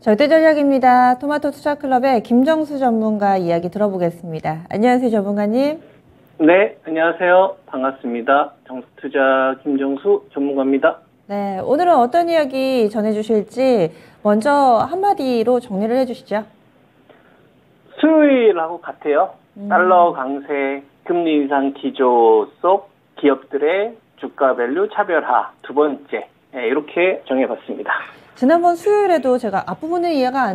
절대전략입니다. 토마토 투자클럽의 김정수 전문가 이야기 들어보겠습니다. 안녕하세요, 전문가님. 네, 안녕하세요. 반갑습니다. 정수투자 김정수 전문가입니다. 네, 오늘은 어떤 이야기 전해주실지 먼저 한마디로 정리를 해주시죠. 수요일하고 같아요. 달러 강세, 금리 인상 기조 속 기업들의 주가 밸류 차별화 두 번째, 이렇게 정해봤습니다. 지난번 수요일에도 제가 앞부분을 이해가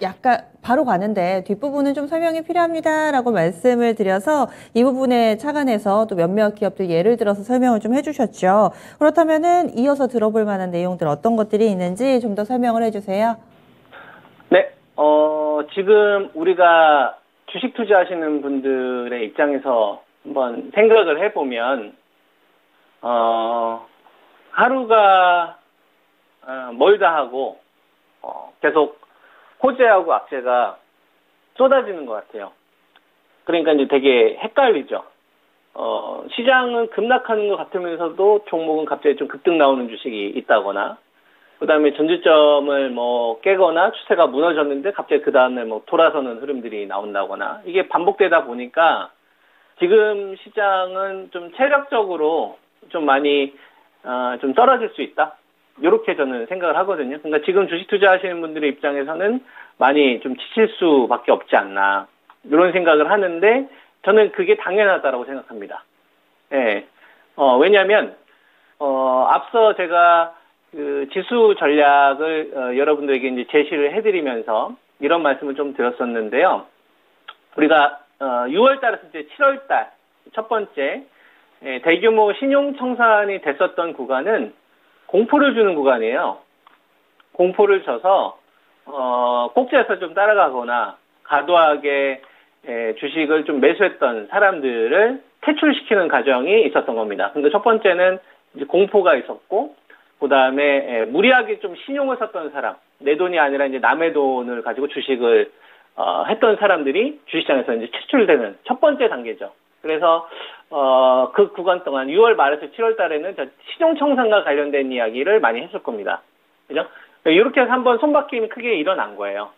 약간 바로 가는데 뒷부분은 좀 설명이 필요합니다라고 말씀을 드려서 이 부분에 착안해서 또 몇몇 기업들 예를 들어서 설명을 좀 해주셨죠. 그렇다면은 이어서 들어볼 만한 내용들 어떤 것들이 있는지 좀 더 설명을 해주세요. 네, 지금 우리가 주식 투자하시는 분들의 입장에서 한번 생각을 해보면 하루가 멀다 하고 계속 호재하고 악재가 쏟아지는 것 같아요. 그러니까 이제 되게 헷갈리죠. 시장은 급락하는 것 같으면서도 종목은 갑자기 좀 급등 나오는 주식이 있다거나, 그 다음에 전지점을 깨거나 추세가 무너졌는데 갑자기 그 다음에 돌아서는 흐름들이 나온다거나, 이게 반복되다 보니까 지금 시장은 좀 체력적으로 좀 많이 좀 떨어질 수 있다. 이렇게 저는 생각을 하거든요. 그러니까 지금 주식 투자하시는 분들의 입장에서는 많이 좀 지칠 수밖에 없지 않나, 이런 생각을 하는데 저는 그게 당연하다라고 생각합니다. 예. 왜냐하면 앞서 제가 그 지수 전략을 여러분들에게 이제 제시를 해드리면서 이런 말씀을 좀 드렸었는데요. 우리가 6월 달에서 이제 7월 달 첫 번째 대규모 신용 청산이 됐었던 구간은 공포를 주는 구간이에요. 공포를 줘서 꼭지에서 좀 따라가거나 과도하게 주식을 좀 매수했던 사람들을 퇴출시키는 과정이 있었던 겁니다. 근데 첫 번째는 이제 공포가 있었고, 그 다음에 무리하게 좀 신용을 썼던 사람, 내 돈이 아니라 이제 남의 돈을 가지고 주식을 했던 사람들이 주식시장에서 이제 퇴출되는 첫 번째 단계죠. 그래서 그 구간 동안 6월 말에서 7월 달에는 신용청산과 관련된 이야기를 많이 했을 겁니다. 그죠? 이렇게 해서 한번 손바뀜이 크게 일어난 거예요.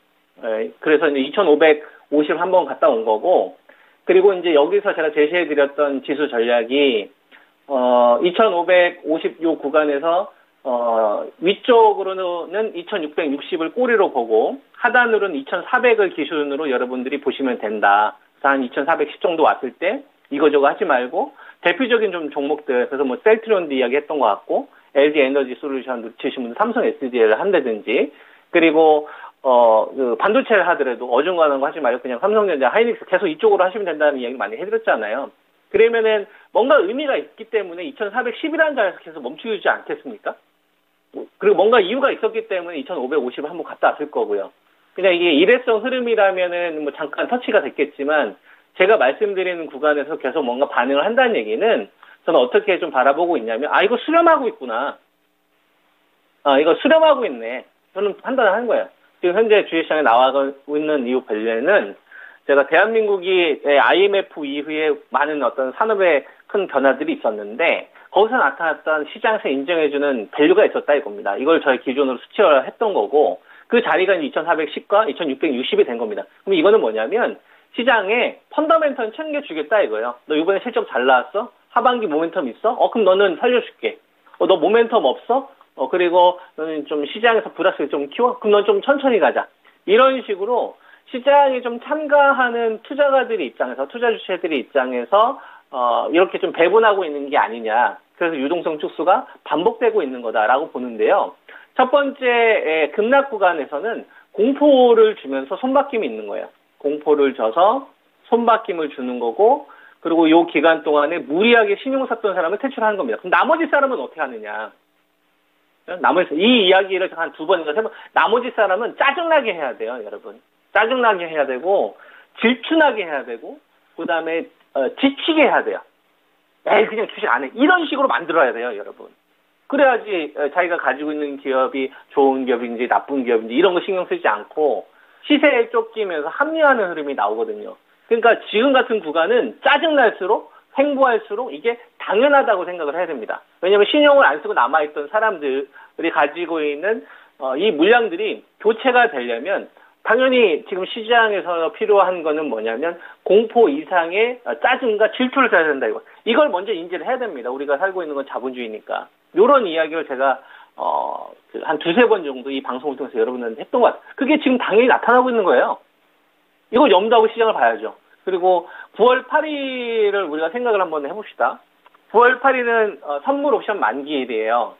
그래서 이제 2550 한번 갔다 온 거고, 그리고 이제 여기서 제가 제시해드렸던 지수 전략이 2550 요 구간에서 위쪽으로는 2660을 꼬리로 보고 하단으로는 2400을 기준으로 여러분들이 보시면 된다. 그래서 한 2410 정도 왔을 때 이거저거 하지 말고 대표적인 좀 종목들, 그래서 셀트리온도 이야기했던 것 같고, LG 에너지 솔루션 놓치신 분들 삼성 SDL을 한다든지, 그리고 그 반도체를 하더라도 어중간한 거 하지 말고 그냥 삼성전자, 하이닉스 계속 이쪽으로 하시면 된다는 이야기 많이 해드렸잖아요. 그러면은 뭔가 의미가 있기 때문에 2410이라는 자리에서 계속 멈추지 않겠습니까? 그리고 뭔가 이유가 있었기 때문에 2550을 한번 갔다 왔을 거고요. 그냥 이게 일회성 흐름이라면은 잠깐 터치가 됐겠지만, 제가 말씀드리는 구간에서 계속 뭔가 반응을 한다는 얘기는 저는 어떻게 좀 바라보고 있냐면, 이거 수렴하고 있구나. 이거 수렴하고 있네. 저는 판단을 한 거예요. 지금 현재 주식시장에 나와가고 있는 이유 관련은 제가 대한민국이 IMF 이후에 많은 어떤 산업의 큰 변화들이 있었는데 거기서 나타났던 시장에서 인정해주는 밸류가 있었다 이겁니다. 이걸 저희 기준으로 수치화했던 거고, 그 자리가 2410과 2660이 된 겁니다. 그럼 이거는 뭐냐면 시장에 펀더멘털 챙겨주겠다 이거예요. 너 이번에 실적 잘 나왔어? 하반기 모멘텀 있어? 그럼 너는 살려줄게. 너 모멘텀 없어? 그리고 너는 좀 시장에서 불확실을 좀 키워? 그럼 넌 좀 천천히 가자. 이런 식으로 시장에 좀 참가하는 투자가들의 입장에서, 투자 주체들의 입장에서 이렇게 좀 배분하고 있는 게 아니냐. 그래서 유동성 축소가 반복되고 있는 거다라고 보는데요. 첫 번째 급락 구간에서는 공포를 주면서 손바뀜이 있는 거예요. 공포를 줘서 손바뀜을 주는 거고, 그리고 이 기간 동안에 무리하게 신용을 샀던 사람을 퇴출하는 겁니다. 그럼 나머지 사람은 어떻게 하느냐? 이 이야기를 한 두 번인가 세 번, 나머지 사람은 짜증나게 해야 돼요, 여러분. 짜증나게 해야 되고, 질투나게 해야 되고, 그 다음에 지치게 해야 돼요. 그냥 주식 안 해. 이런 식으로 만들어야 돼요, 여러분. 그래야지 자기가 가지고 있는 기업이 좋은 기업인지 나쁜 기업인지 이런 거 신경 쓰지 않고 시세에 쫓기면서 합리화하는 흐름이 나오거든요. 그러니까 지금 같은 구간은 짜증날수록 횡보할수록 이게 당연하다고 생각을 해야 됩니다. 왜냐하면 신용을 안 쓰고 남아있던 사람들이 가지고 있는 이 물량들이 교체가 되려면 당연히 지금 시장에서 필요한 거는 뭐냐면 공포 이상의 짜증과 질투를 줘야 된다 이걸 먼저 인지를 해야 됩니다. 우리가 살고 있는 건 자본주의니까. 이런 이야기를 제가 한 두세 번 정도 이 방송을 통해서 여러분들한테 했던 것 같아요. 그게 지금 당연히 나타나고 있는 거예요. 이걸 염두하고 시장을 봐야죠. 그리고 9월 8일을 우리가 생각을 한번 해봅시다. 9월 8일은 선물 옵션 만기일이에요.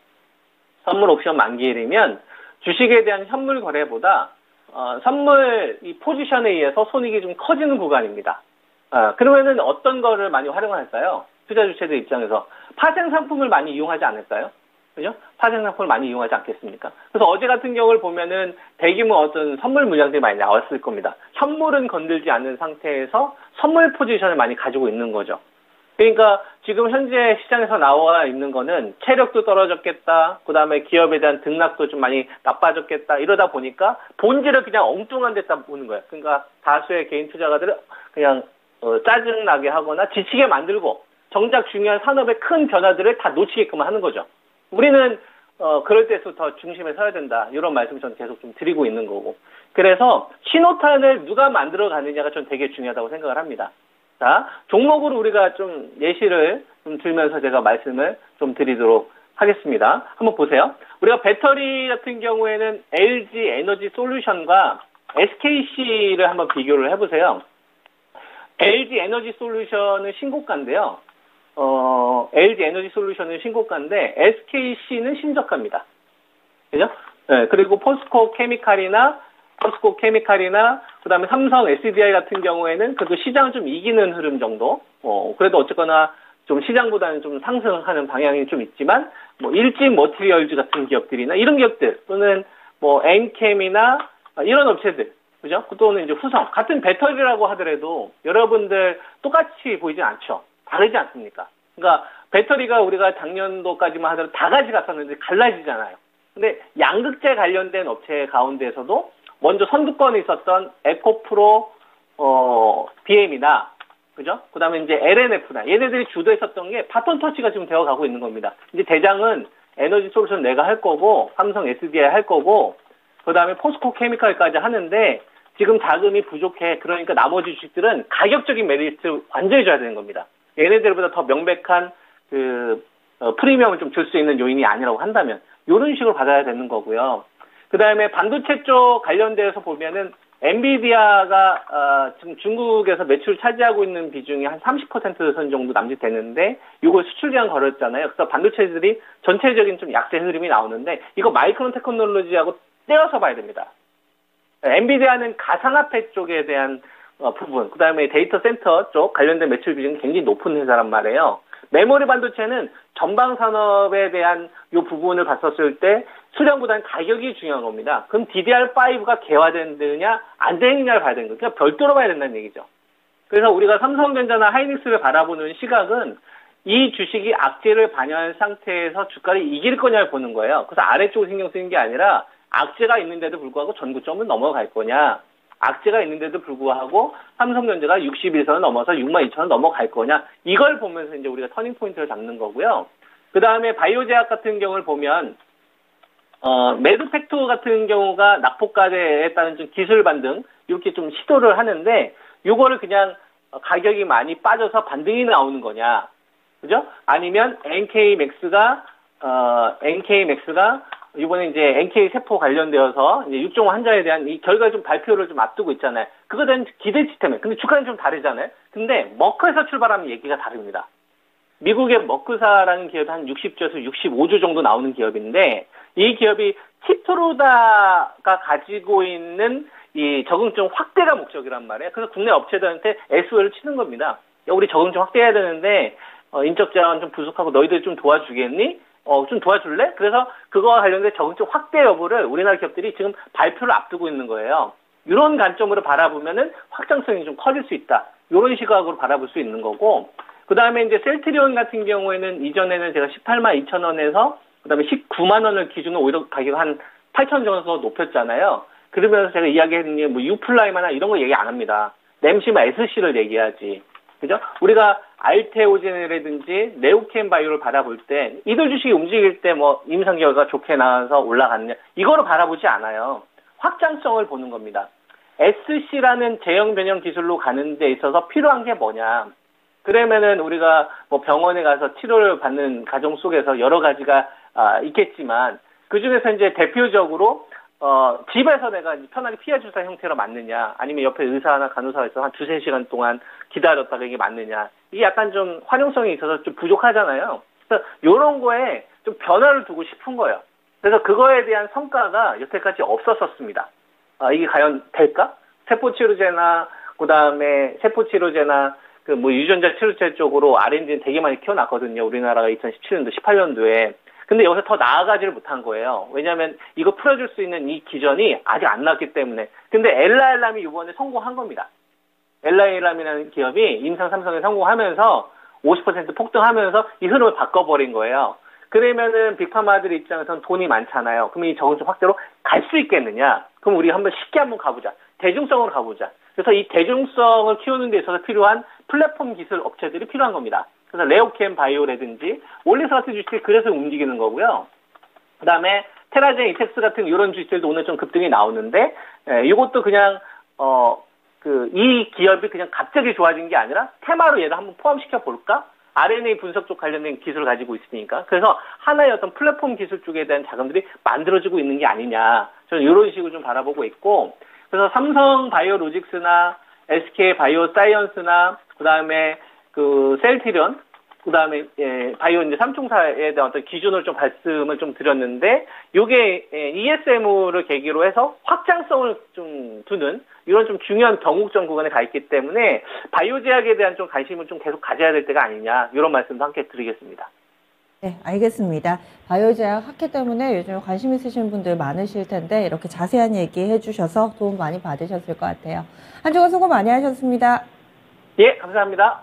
선물 옵션 만기일이면 주식에 대한 현물 거래보다 선물 이 포지션에 의해서 손익이 좀 커지는 구간입니다. 그러면은 어떤 거를 많이 활용할까요? 투자 주체들 입장에서 파생 상품을 많이 이용하지 않을까요? 그죠? 파생 상품을 많이 이용하지 않겠습니까? 그래서 어제 같은 경우를 보면은 대규모 어떤 선물 물량들이 많이 나왔을 겁니다. 현물은 건들지 않는 상태에서 선물 포지션을 많이 가지고 있는 거죠. 그러니까 지금 현재 시장에서 나와 있는 거는 체력도 떨어졌겠다. 그 다음에 기업에 대한 등락도 좀 많이 나빠졌겠다. 이러다 보니까 본질을 그냥 엉뚱한 데다 보는 거예요. 그러니까 다수의 개인 투자가들은 그냥 짜증나게 하거나 지치게 만들고 정작 중요한 산업의 큰 변화들을 다 놓치게끔 하는 거죠. 우리는 그럴 때부터 중심에 서야 된다. 이런 말씀 저는 계속 좀 드리고 있는 거고. 그래서 신호탄을 누가 만들어 가느냐가 전 되게 중요하다고 생각을 합니다. 자, 종목으로 우리가 좀 예시를 좀 들면서 제가 말씀을 좀 드리도록 하겠습니다. 한번 보세요. 우리가 배터리 같은 경우에는 LG 에너지 솔루션과 SKC를 한번 비교를 해보세요. LG 에너지 솔루션은 신고가인데요. LG 에너지 솔루션은 신고가인데 SKC는 신저가입니다. 그죠? 네, 그리고 포스코 케미칼이나 그다음에 삼성 SDI 같은 경우에는 그래도 시장을 좀 이기는 흐름 정도. 그래도 어쨌거나 좀 시장보다는 좀 상승하는 방향이 좀 있지만 뭐 일진 머티리얼즈 같은 기업들이나 이런 기업들 또는 뭐 엔캠이나 이런 업체들. 그죠? 또는 이제 후성 같은 배터리라고 하더라도 여러분들 똑같이 보이진 않죠. 다르지 않습니까? 그러니까 배터리가 우리가 작년도까지만 하더라도 다 같이 갔었는데 갈라지잖아요. 근데 양극재 관련된 업체 가운데에서도 먼저 선두권에 있었던 에코프로, BM이나, 그죠? 그 다음에 이제 LNF나, 얘네들이 주도했었던 게 바톤 터치가 지금 되어 가고 있는 겁니다. 이제 대장은 에너지 솔루션 내가 할 거고, 삼성 SDI 할 거고, 그 다음에 포스코 케미칼까지 하는데, 지금 자금이 부족해. 그러니까 나머지 주식들은 가격적인 메리트를 완전히 줘야 되는 겁니다. 얘네들보다 더 명백한, 프리미엄을 좀 줄 수 있는 요인이 아니라고 한다면, 요런 식으로 받아야 되는 거고요. 그 다음에 반도체 쪽 관련돼서 보면은 엔비디아가 지금 중국에서 매출 차지하고 있는 비중이 한 30% 정도 남짓되는데 이걸 수출량 걸었잖아요. 그래서 반도체들이 전체적인 좀 약세 흐름이 나오는데 이거 마이크론 테크놀로지하고 떼어서 봐야 됩니다. 엔비디아는 가상화폐 쪽에 대한 부분, 그 다음에 데이터 센터 쪽 관련된 매출 비중이 굉장히 높은 회사란 말이에요. 메모리 반도체는 전방 산업에 대한 이 부분을 봤었을 때 수량보다는 가격이 중요한 겁니다. 그럼 DDR5가 개화되느냐 안 되느냐를 봐야 되는 거예요. 그냥 별도로 봐야 된다는 얘기죠. 그래서 우리가 삼성전자나 하이닉스를 바라보는 시각은 이 주식이 악재를 반영한 상태에서 주가를 이길 거냐를 보는 거예요. 그래서 아래쪽을 신경 쓰는 게 아니라 악재가 있는데도 불구하고 전고점을 넘어갈 거냐, 악재가 있는데도 불구하고 삼성전자가 61선을 넘어서 62,000원 넘어갈 거냐, 이걸 보면서 이제 우리가 터닝 포인트를 잡는 거고요. 그 다음에 바이오제약 같은 경우를 보면 매드팩토 같은 경우가 낙폭과대에 따른 좀 기술 반등 이렇게 좀 시도를 하는데 이거를 그냥 가격이 많이 빠져서 반등이 나오는 거냐, 그죠? 아니면 NK맥스가 이번에 이제 NK 세포 관련되어서 이제 6종 환자에 대한 이 결과 좀 발표를 좀 앞두고 있잖아요. 그거에 대한 기대 시스템에. 근데 주가는 좀 다르잖아요. 근데 머크에서 출발하면 얘기가 다릅니다. 미국의 머크사라는 기업이 한 60조에서 65조 정도 나오는 기업인데 이 기업이 키토로다가 가지고 있는 이 적응증 확대가 목적이란 말이에요. 그래서 국내 업체들한테 SO를 치는 겁니다. 야, 우리 적응증 확대해야 되는데 인적 자원 좀 부족하고 너희들 좀 도와주겠니? 좀 도와줄래? 그래서 그거와 관련된 적응증 확대 여부를 우리나라 기업들이 지금 발표를 앞두고 있는 거예요. 이런 관점으로 바라보면은 확장성이 좀 커질 수 있다. 이런 시각으로 바라볼 수 있는 거고, 그 다음에 이제 셀트리온 같은 경우에는 이전에는 제가 182,000원에서 그 다음에 190,000원을 기준으로 오히려 가격 한 8,000원 정도 높였잖아요. 그러면서 제가 이야기했는 게 뭐 유플라이마나 이런 거 얘기 안 합니다. 램시마 SC를 얘기하지. 그죠? 우리가 알테오젠이라든지 네오켄 바이오를 바라볼 때 이들 주식이 움직일 때 뭐 임상 결과가 좋게 나와서 올라갔느냐 이거를 바라보지 않아요. 확장성을 보는 겁니다. SC라는 제형 변형 기술로 가는 데 있어서 필요한 게 뭐냐. 그러면은 우리가 뭐 병원에 가서 치료를 받는 과정 속에서 여러 가지가 있겠지만 그 중에서 이제 대표적으로 집에서 내가 편하게 피해 주사 형태로 맞느냐, 아니면 옆에 의사나 간호사가 있어서 한 2-3시간 동안 기다렸다가 이게 맞느냐. 이게 약간 좀 활용성이 있어서 좀 부족하잖아요. 그래서 요런 거에 좀 변화를 두고 싶은 거예요. 그래서 그거에 대한 성과가 여태까지 없었었습니다. 이게 과연 될까? 세포치료제나, 그 다음에 세포치료제나, 그 뭐 유전자 치료제 쪽으로 R&D는 되게 많이 키워놨거든요. 우리나라가 2017년도, 18년도에. 근데 여기서 더 나아가지를 못한 거예요. 왜냐하면 이거 풀어줄 수 있는 이 기전이 아직 안 나왔기 때문에. 근데 엘라엘람이 이번에 성공한 겁니다. 엘라엘람이라는 기업이 임상 3성에 성공하면서 50% 폭등하면서 이 흐름을 바꿔버린 거예요. 그러면은 빅파마들 입장에서는 돈이 많잖아요. 그러면 이 저금통 확대로 갈 수 있겠느냐? 그럼 우리 한번 쉽게 한번 가보자. 대중성으로 가보자. 그래서 이 대중성을 키우는 데 있어서 필요한 플랫폼 기술 업체들이 필요한 겁니다. 그래서 레오켄 바이오라든지 올리스 같은 주식들이 그래서 움직이는 거고요. 그 다음에 테라젠, 이텍스 같은 이런 주식들도 오늘 좀 급등이 나오는데, 이것도 그냥 이 기업이 그냥 갑자기 좋아진 게 아니라 테마로 얘를 한번 포함시켜 볼까? RNA 분석 쪽 관련된 기술을 가지고 있으니까. 그래서 하나의 어떤 플랫폼 기술 쪽에 대한 자금들이 만들어지고 있는 게 아니냐. 저는 이런 식으로 좀 바라보고 있고, 그래서 삼성 바이오로직스나 SK 바이오사이언스나 그다음에 그 셀티리온, 그다음에 바이오 이제 삼총사에 대한 어떤 기준을 좀 말씀을 좀 드렸는데, 요게 ESM을 계기로 해서 확장성을 좀 두는 이런 좀 중요한 경국전 구간에 가 있기 때문에 바이오 제약에 대한 좀 관심을 좀 계속 가져야 될 때가 아니냐, 이런 말씀도 함께 드리겠습니다. 네, 알겠습니다. 바이오제약 학회 때문에 요즘 관심 있으신 분들 많으실 텐데 이렇게 자세한 얘기 해주셔서 도움 많이 받으셨을 것 같아요. 한 주간 수고 많이 하셨습니다. 예, 감사합니다.